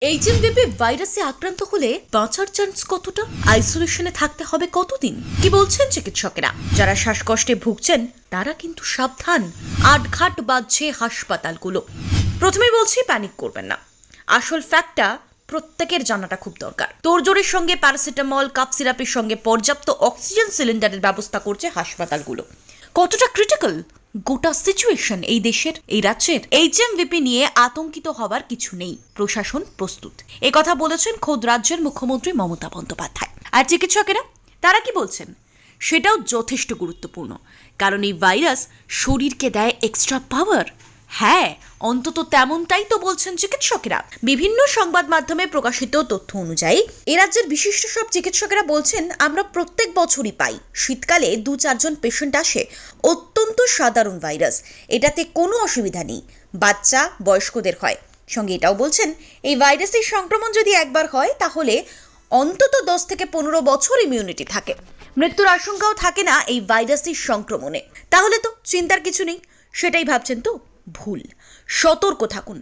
এইচএমভিপি ভাইরাসে আক্রান্ত হলে বাঁচার চান্স কতটা? আইসোলেশনে থাকতে হবে কতদিন? কি বলছেন চিকিৎসকেরা? যারা শ্বাসকষ্টে ভুগছেন তারা কিন্তু সাবধান। আটঘাট বাজছে হাসপাতালগুলো। প্রথমেই বলছি, প্যানিক করবেন না। আসল ফ্যাক্টটা প্রত্যেকের জানাটা খুব দরকার। তোড়জোড়ের সঙ্গে প্যারাসিটামল, কাপ সিরাপের সঙ্গে পর্যাপ্ত অক্সিজেন সিলিন্ডারের ব্যবস্থা করছে হাসপাতালগুলো। কতটা ক্রিটিক্যাল গোটা সিচুয়েশন এই দেশের, এই রাজ্যের? এইচএমভিপি নিয়ে আতঙ্কিত হবার কিছু নেই, প্রশাসন প্রস্তুত। এ কথা বলেছেন খোদ রাজ্যের মুখ্যমন্ত্রী মমতা বন্দ্যোপাধ্যায়। আর চিকিৎসকেরা তারা কি বলছেন সেটাও যথেষ্ট গুরুত্বপূর্ণ, কারণ এই ভাইরাস শরীরকে দেয় এক্সট্রা পাওয়ার। হ্যাঁ, অন্তত তেমনটাই তো বলছেন চিকিৎসকেরা। বিভিন্ন সংবাদ মাধ্যমে প্রকাশিত তথ্য অনুযায়ী এ রাজ্যের বিশিষ্ট সব চিকিৎসকেরা বলছেন, আমরা প্রত্যেক বছরই পাই শীতকালে 2-4 জন পেশেন্ট আসে। অত্যন্ত সাধারণ ভাইরাস, এটাতে কোনো অসুবিধা নেই। বাচ্চা বয়স্কদের হয়। সঙ্গে এটাও বলছেন, এই ভাইরাসের সংক্রমণ যদি একবার হয় তাহলে অন্তত 10 থেকে 15 বছর ইমিউনিটি থাকে। মৃত্যুর আশঙ্কাও থাকে না এই ভাইরাসের সংক্রমণে। তাহলে তো চিন্তার কিছু নেই। সেটাই ভাবছেন তো? ভুল। সতর্ক থাকুন,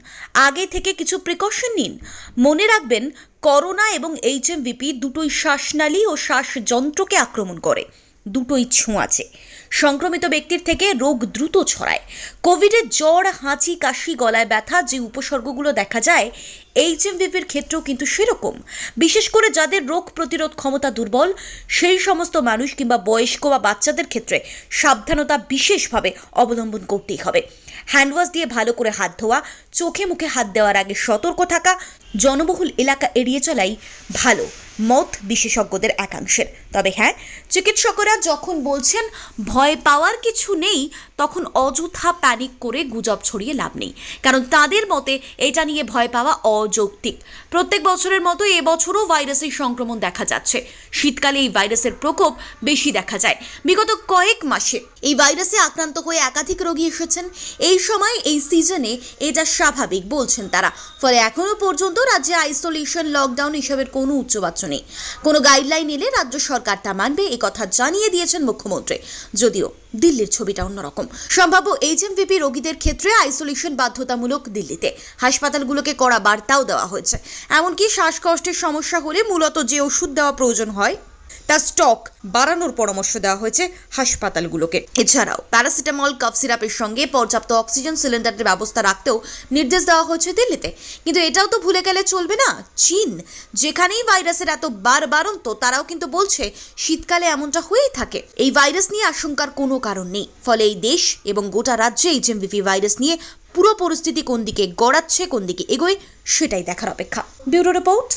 আগে থেকে কিছু প্রিকশন নিন। মনে রাখবেন, করোনা এবং এইচএমভিপি দুটোই শ্বাসনালী ও শ্বাসযন্ত্রকে আক্রমণ করে। দুটোই ছোঁয়াচে। সংক্রমিত ব্যক্তির থেকে রোগ দ্রুত ছড়ায়। কোভিডের জ্বর, হাঁচি, কাশি, গলায় ব্যথা যে উপসর্গগুলো দেখা যায়, এইচএমভিপির ক্ষেত্রেও কিন্তু সেরকম। বিশেষ করে যাদের রোগ প্রতিরোধ ক্ষমতা দুর্বল, সেই সমস্ত মানুষ কিংবা বয়স্ক বা বাচ্চাদের ক্ষেত্রে সাবধানতা বিশেষভাবে অবলম্বন করতেই হবে। হ্যান্ডওয়াশ দিয়ে ভালো করে হাত ধোয়া, চোখে মুখে হাত দেওয়ার আগে সতর্ক থাকা, জনবহুল এলাকা এড়িয়ে চলাই ভালো মত বিশেষজ্ঞদের একাংশের। তবে হ্যাঁ, চিকিৎসকরা যখন বলছেন ভয় পাওয়ার কিছু নেই, তখন অযথা প্যানিক করে গুজব ছড়িয়ে লাভ নেই। কারণ তাদের মতে এটা নিয়ে ভয় পাওয়া অযৌক্তিক। প্রত্যেক বছরের মতো এবছরও ভাইরাসের সংক্রমণ দেখা যাচ্ছে। শীতকালে এই ভাইরাসের প্রকোপ বেশি দেখা যায়। বিগত কয়েক মাসে এই ভাইরাসে আক্রান্ত হয়ে একাধিক রোগী এসেছেন। এই সময়, এই সিজনে এটা স্বাভাবিক বলছেন তারা। ফলে এখনো পর্যন্ত রাজ্যে আইসোলেশন, লকডাউন এসবের কোনো উচ্চবাচ্য নেই। কোনো গাইডলাইন এলে রাজ্য সরকার তা মানবে, এ কথা জানিয়ে দিয়েছেন মুখ্যমন্ত্রী। যদিও দিল্লির ছবিটা অন্যরকম। সম্ভাব্য এইচএমভিপি রোগীদের ক্ষেত্রে আইসোলেশন বাধ্যতামূলক দিল্লিতে। হাসপাতালগুলোকে কড়া বার্তাও দেওয়া হয়েছে। এমনকি শ্বাসকষ্টের সমস্যা হলে মূলত যে ওষুধ দেওয়া প্রয়োজন হয় তার স্টক বাড়ানোর পরামর্শ দেওয়া হয়েছে হাসপাতালগুলোকে। এছাড়াও প্যারাসিটামল, কাপ সিরাপের সঙ্গে পর্যাপ্ত অক্সিজেন সিলিন্ডারের ব্যবস্থা রাখতেও নির্দেশ দেওয়া হয়েছে দিল্লিতে। কিন্তু এটাও তো ভুলে গেলে চলবে না, চীন যেখানেই ভাইরাসের এত বাড়ন্ত, তারাও কিন্তু বলছে শীতকালে এমনটা হয়েই থাকে। এই ভাইরাস নিয়ে আশঙ্কার কোনো কারণ নেই। ফলে এই দেশ এবং গোটা রাজ্যে এইচএমভিপি ভাইরাস নিয়ে পুরো পরিস্থিতি কোন দিকে গড়াচ্ছে, কোন দিকে এগোয়, সেটাই দেখার অপেক্ষা। Bureau report.